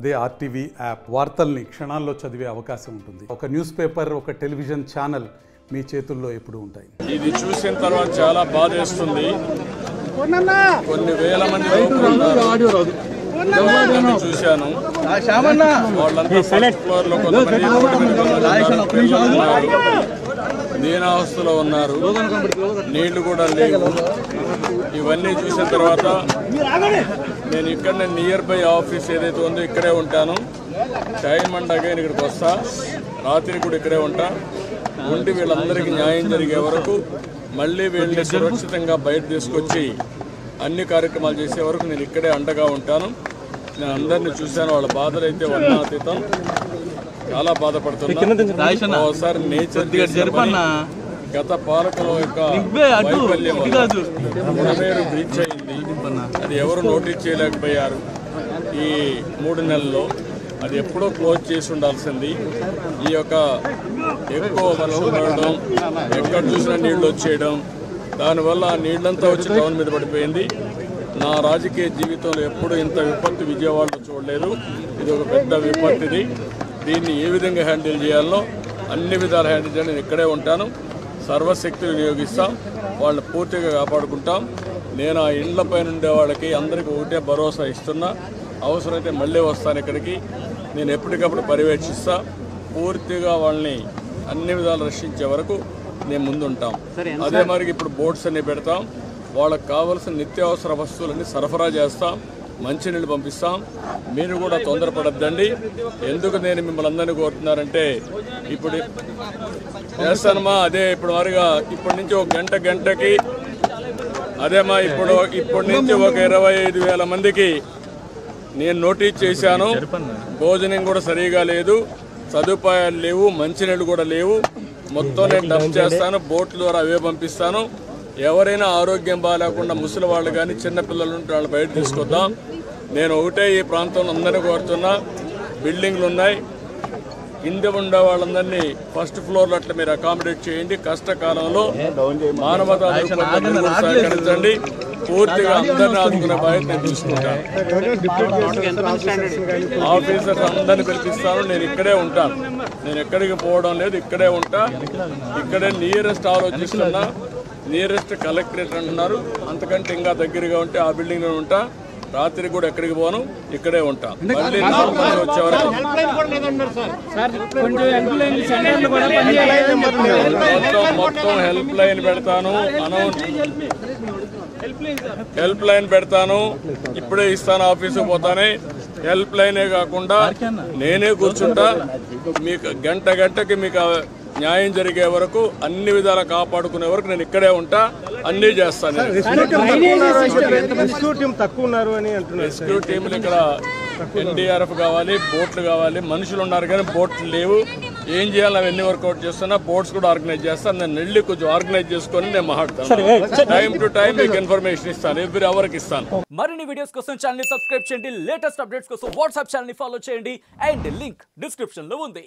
అదే RTV app వార్తల్ని క్షణాల్లో చదివే అవకాశం ఉంటుంది. ఒక న్యూస్ పేపర్, ఒక టెలివిజన్ ఛానల్ మీ చేతుల్లో ఎప్పుడూ ఉంటాయి. ఇది చూసిన తర్వాత చాలా బాధేస్తుంది. కొన్ని వేల మంది చూశాను. వాళ్ళంతా ఫస్ట్ ఫ్లోర్ లో దీనావస్థలో ఉన్నారు. నీళ్లు కూడా లేవు. ఇవన్నీ చూసిన తర్వాత నేను ఇక్కడనే నియర్ బై ఆఫీస్ ఏదైతే ఉందో ఇక్కడే ఉంటాను. టైం అండ్ అగైన్ ఇక్కడికి వస్తా, రాత్రి కూడా ఇక్కడే ఉంటా. ఉండి వీళ్ళందరికీ న్యాయం జరిగే వరకు, మళ్ళీ వీళ్ళని సురక్షితంగా బయట తీసుకొచ్చి అన్ని కార్యక్రమాలు చేసే వరకు నేను ఇక్కడే అండగా ఉంటాను. నేను అందరినీ చూశాను. వాళ్ళ బాధలు అయితే వర్ణాతీతం. చాలా బాధపడుతున్నా. ఒకసారి నేచర్ గత పాలకుల యొక్క వైఫల్యం ఉడమేరు బ్రీచ్ అయింది. అది ఎవరు నోటీస్ చేయలేకపోయారు ఈ 3 నెలల్లో. అది ఎప్పుడో క్లోజ్ చేసి ఉండాల్సింది. ఈ యొక్క ఎక్కువ వర్షం పడడం, ఎక్కడ చూసినా నీళ్లు వచ్చేయడం, దానివల్ల ఆ నీళ్లంతా వచ్చి టౌన్ మీద పడిపోయింది. నా రాజకీయ జీవితంలో ఎప్పుడు ఇంత విపత్తు విజయవాడలో చూడలేదు. ఇది ఒక పెద్ద విపత్తిది. దీన్ని ఏ విధంగా హ్యాండిల్ చేయాలో అన్ని విధాలు హ్యాండిల్ చేయాలి. నేను ఇక్కడే ఉంటాను. సర్వశక్తులు వినియోగిస్తాం. వాళ్ళని పూర్తిగా కాపాడుకుంటాం. నేను ఆ ఇండ్లపైన ఉండే వాళ్ళకి అందరికీ ఒకటే భరోసా ఇస్తున్నా. అవసరమైతే మళ్ళీ వస్తాను ఇక్కడికి. నేను ఎప్పటికప్పుడు పర్యవేక్షిస్తా. పూర్తిగా వాళ్ళని అన్ని విధాలు రక్షించే వరకు నేను ముందుంటాం. అదే మరి ఇప్పుడు బోట్స్ అన్ని పెడతాం. వాళ్ళకి కావాల్సిన నిత్యావసర వస్తువులన్నీ సరఫరా చేస్తాం. మంచినీళ్ళు పంపిస్తాం. మీరు కూడా తొందరపడద్దండి. ఎందుకు నేను మిమ్మల్ని అందరినీ కోరుతున్నారంటే, ఇప్పుడు చేస్తానమ్మా అదే ఇప్పుడు మరిగా ఇప్పటి నుంచి ఒక గంటకి అదేమా ఇప్పటి నుంచి ఒక 25,000 మందికి నేను నోటీస్ చేశాను. భోజనం కూడా సరిగా లేదు, సదుపాయాలు లేవు, మంచినీళ్ళు కూడా లేవు. మొత్తం నేను డబ్ చేస్తాను. బోట్ల ద్వారా అవే పంపిస్తాను. ఎవరైనా ఆరోగ్యం బాగాలేకుండా ముసలి వాళ్ళు కానీ చిన్నపిల్లలు ఉంటే వాళ్ళు బయట తీసుకొద్దాం. నేను ఒకటే ఈ ప్రాంతంలో అందరినీ కోరుతున్నా. బిల్డింగ్లు ఉన్నాయి, కింద ఉండే వాళ్ళందరినీ ఫస్ట్ ఫ్లోర్లో అట్లా మీరు అకామిడేట్ చేయండి. కష్టకాలంలో మానవతా సహకరించండి. పూర్తిగా అందరినీ ఆదుకునే బాధ్యత నేను తీసుకుంటాను. ఆఫీసర్స్ అందరినీ పిలిపిస్తాను. నేను ఇక్కడే ఉంటాను. నేను ఎక్కడికి పోవడం లేదు, ఇక్కడే ఉంటా. ఇక్కడే నియరెస్ట్ ఆలోచిస్తున్నా. నియరెస్ట్ కలెక్టరేట్ అంటున్నారు. అంతకంటే ఇంకా దగ్గరగా ఉంటే ఆ బిల్డింగ్లో ఉంటా. రాత్రి కూడా ఎక్కడికి పోను, ఇక్కడే ఉంటా. మళ్ళీ వచ్చే వరకు మొత్తం హెల్ప్ లైన్ పెడతాను. హెల్ప్ లైన్ పెడతాను. ఇప్పుడే ఇస్తాను. ఆఫీసుకు పోతానే హెల్ప్ లైనే కాకుండా నేనే కూర్చుంటా. మీకు గంటకి మీకు న్యాయం జరిగే వరకు, అన్ని విధాలా కాపాడుకునే వరకు నేను ఇక్కడే ఉంటా. అన్నీ చేస్తాను. రెస్క్యూ టీంలు ఇక్కడ NDRF కావాలి, బోట్లు కావాలి. మనుషులు ఉన్నారు కానీ బోట్లు లేవు. ఏం చేయాలి అవన్నీ వర్కౌట్ చేస్తున్నా. బోట్స్ కూడా ఆర్గనైజ్ చేస్తాను. నేను వెళ్ళి కొంచెం ఆర్గనైజ్ చేసుకొని నేను మాట్లాడతాను. టైం టు టైం మీకు ఇన్ఫర్మేషన్ ఇస్తాను. ఎవ్రీ అవర్కి ఇస్తాను. మరిన్ని వీడియోస్ కోసం ఛానల్ ని సబ్స్క్రైబ్ చేయండి. లేటెస్ట్ అప్డేట్స్ కోసం వాట్సాప్ ఛానల్ ని ఫాలో చేయండి. అండ్ లింక్ డిస్క్రిప్షన్ లో ఉంది.